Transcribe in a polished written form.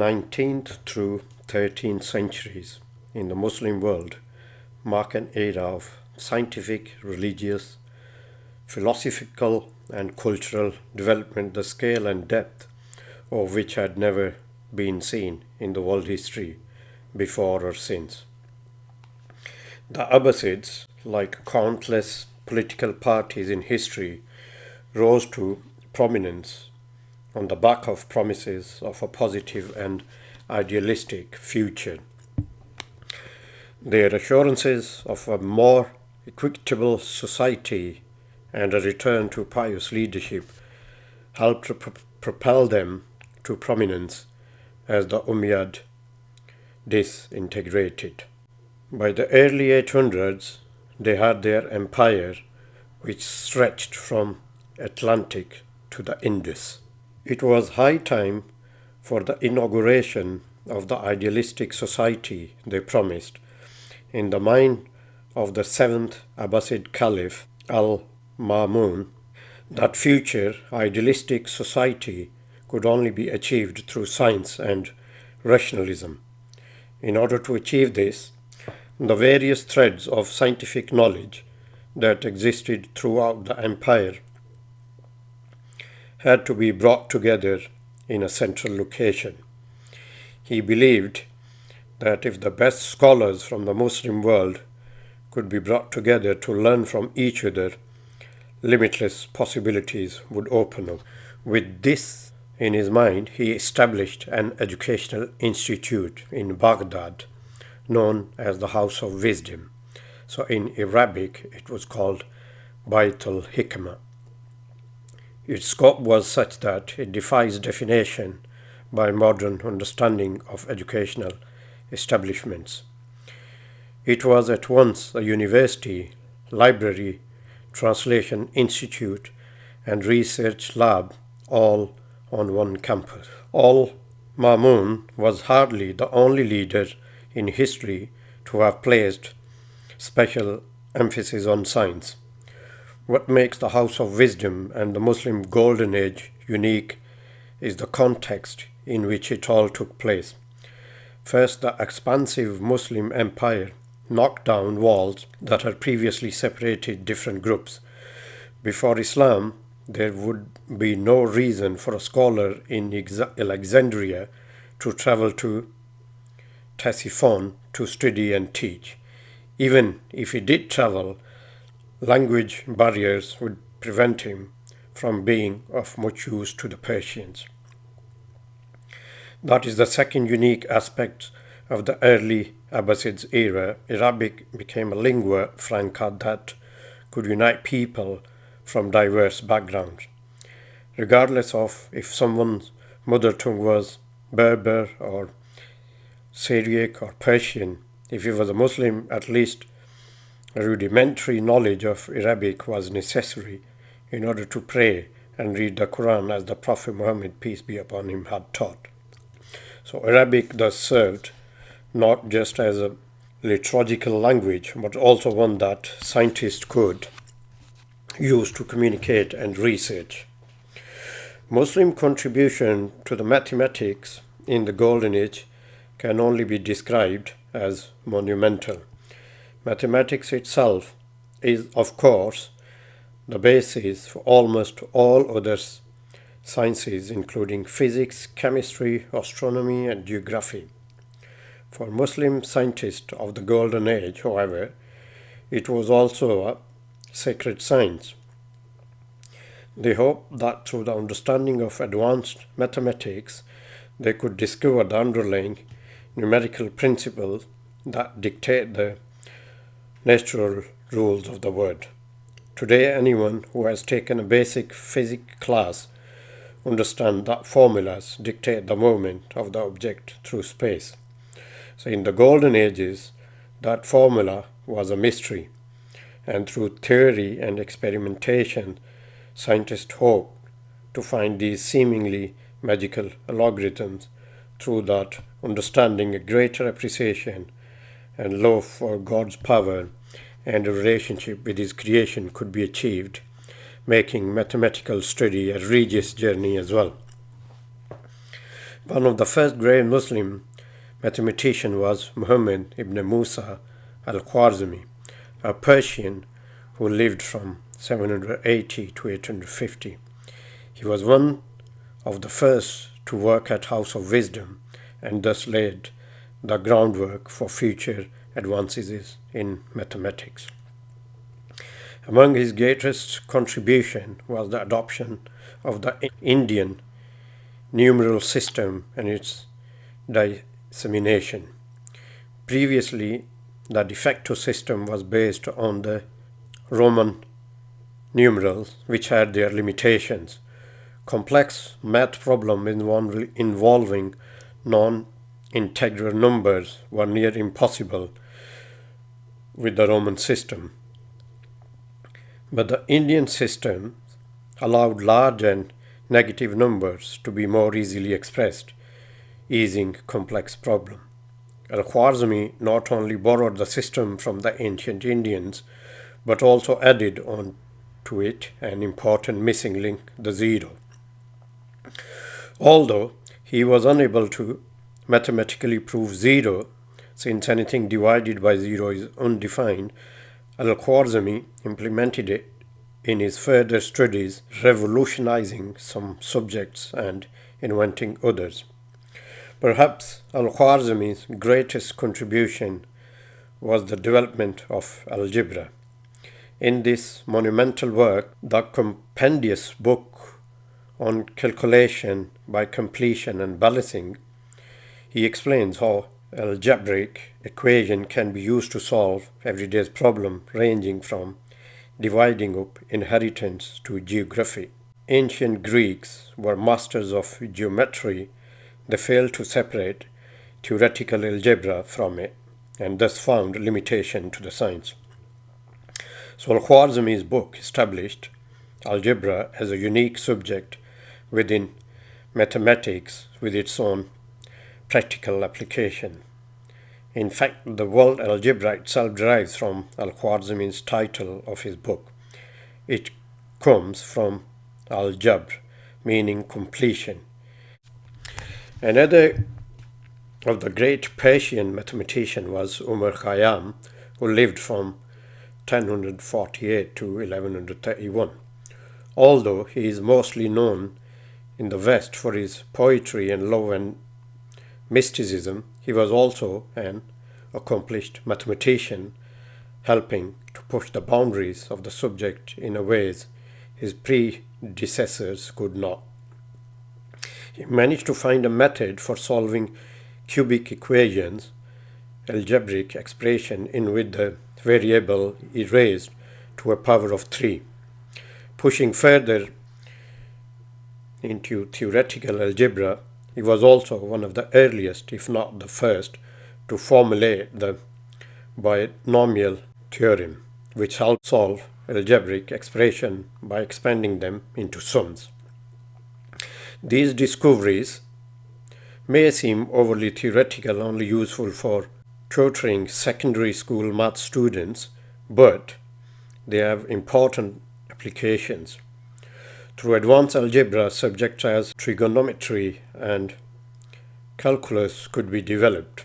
19th through 13th centuries in the Muslim world mark an era of scientific, religious, philosophical, and cultural development, the scale and depth of which had never been seen in the world history before or since. The Abbasids, like countless political parties in history, rose to prominence on the back of promises of a positive and idealistic future. Their assurances of a more equitable society and a return to pious leadership helped to propel them to prominence as the Umayyad disintegrated. By the early 800s, they had their empire, which stretched from Atlantic to the Indus. It was high time for the inauguration of the idealistic society they promised in the mind of the seventh Abbasid Caliph Al-Ma'mun. That future idealistic society could only be achieved through science and rationalism. In order to achieve this, the various threads of scientific knowledge that existed throughout the empire had to be brought together in a central location. He believed that if the best scholars from the Muslim world could be brought together to learn from each other, limitless possibilities would open up. With this in his mind, he established an educational institute in Baghdad known as the House of Wisdom. So in Arabic, it was called Bayt al-Hikmah. Its scope was such that it defies definition by modern understanding of educational establishments. It was at once a university, library, translation institute, and research lab all on one campus. Al-Ma'mun was hardly the only leader in history to have placed special emphasis on science. What makes the House of Wisdom and the Muslim Golden Age unique is the context in which it all took place. First, the expansive Muslim empire knocked down walls that had previously separated different groups. Before Islam, there would be no reason for a scholar in Alexandria to travel to Ctesiphon to study and teach. Even if he did travel, language barriers would prevent him from being of much use to the Persians. That is the second unique aspect of the early Abbasids era. Arabic became a lingua franca that could unite people from diverse backgrounds. Regardless of if someone's mother tongue was Berber or Syriac or Persian, if he was a Muslim, at least a rudimentary knowledge of Arabic was necessary in order to pray and read the Quran as the Prophet Muhammad, peace be upon him, had taught. So Arabic thus served not just as a liturgical language, but also one that scientists could use to communicate and research. Muslim contribution to the mathematics in the Golden Age can only be described as monumental. Mathematics itself is, of course, the basis for almost all other sciences, including physics, chemistry, astronomy, and geography. For Muslim scientists of the Golden Age, however, it was also a sacred science. They hoped that through the understanding of advanced mathematics, they could discover the underlying numerical principles that dictate the natural rules of the world. Today, anyone who has taken a basic physics class understands that formulas dictate the movement of the object through space. So in the Golden Ages, that formula was a mystery, and through theory and experimentation, scientists hoped to find these seemingly magical algorithms. Through that understanding, a greater appreciation and love for God's power and a relationship with His creation could be achieved, making mathematical study a religious journey as well. One of the first great Muslim mathematicians was Muhammad ibn Musa Al-Khwarizmi, a Persian who lived from 780 to 850. He was one of the first to work at House of Wisdom and thus laid the groundwork for future advances in mathematics. Among his greatest contribution was the adoption of the Indian numeral system and its dissemination. Previously, the de facto system was based on the Roman numerals, which had their limitations. Complex math problems involving non-integer numbers were near impossible with the Roman system. But the Indian system allowed large and negative numbers to be more easily expressed, easing complex problems. Al-Khwarizmi not only borrowed the system from the ancient Indians, but also added on to it an important missing link, the zero. Although he was unable to mathematically prove zero, since anything divided by zero is undefined, Al-Khwarizmi implemented it in his further studies, revolutionizing some subjects and inventing others. Perhaps Al-Khwarizmi's greatest contribution was the development of algebra. In this monumental work, the compendious book on calculation by completion and balancing, he explains how algebraic equation can be used to solve everyday problems ranging from dividing up inheritance to geography. Ancient Greeks were masters of geometry. They failed to separate theoretical algebra from it and thus found limitation to the science. So Al-Khwarizmi's book established algebra as a unique subject within mathematics with its own practical application. In fact, the word algebra itself derives from Al-Khwarizmi's title of his book. It comes from al-jabr, meaning completion. Another of the great Persian mathematician was Omar Khayyam, who lived from 1048 to 1131. Although he is mostly known in the West for his poetry and love and mysticism, he was also an accomplished mathematician, helping to push the boundaries of the subject in a ways his predecessors could not. He managed to find a method for solving cubic equations, algebraic expression in which the variable is raised to a power of 3. Pushing further into theoretical algebra, he was also one of the earliest, if not the first, to formulate the binomial theorem, which helped solve algebraic expression by expanding them into sums. These discoveries may seem overly theoretical, only useful for tutoring secondary school math students, but they have important applications. Through advanced algebra, subjects as trigonometry and calculus could be developed.